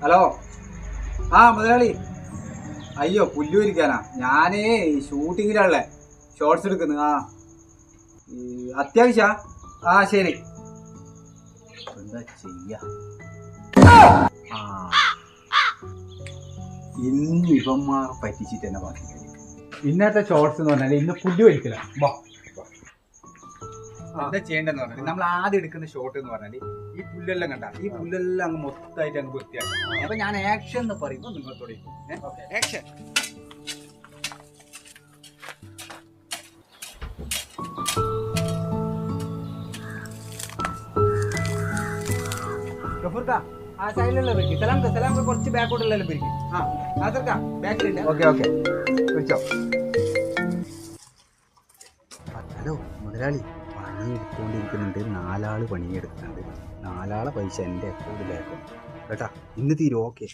Hello. ആ മുതലാളി, അയ്യോ പുല്ലൂരിക്കാനാ ഞാനേ ഷൂട്ടിങ്ങിലാണല്ലേ, ഷോർട്സ് എടുക്കുന്നു. അത്യാവശ്യ. ശരി. എന്താ ചെയ്യാ? ഇന്ന് ഇവന്മാർ പറ്റിച്ചിട്ട് തന്നെ പറഞ്ഞു. ഇന്നത്തെ ഷോർട്സ് എന്ന് പറഞ്ഞാൽ ഇന്ന് പുല്ല് വലിക്കല. എന്താ ചെയ്യേണ്ടതെന്ന് പറഞ്ഞാൽ നമ്മൾ ആദ്യം എടുക്കുന്ന ഷോട്ട് എന്ന് പറഞ്ഞാൽ ഈ പുല്ലെല്ലാം കണ്ട, ഈ പുല്ലെല്ലാം അങ്ങ് മൊത്തമായിട്ട് അങ്ങ് വൃത്തിയാക്കും. അപ്പൊ ഞാൻ ആക്ഷൻ എന്ന് പറയുമ്പോൾ നിങ്ങൾ തുടങ്ങി. ആക്ഷൻ. ആ സൈഡിലുള്ള പിരിക്കും. സലാം കുറച്ച് ബാക്കോട്ടുള്ള പിരിക്കും. ബാക്കിലുണ്ട്. ഓക്കെ വിളിച്ചോ. ഹലോ മുതലാളി, പണി എടുത്തുകൊണ്ടിരിക്കുന്നുണ്ട്. 4 ആള് പണിയെടുക്കുന്നുണ്ട്. 4 ആളെ പൈസ എൻ്റെ അക്കൗണ്ടിലേക്കും കേട്ടാ. ഇന്ന് തീരും. ഓക്കെ.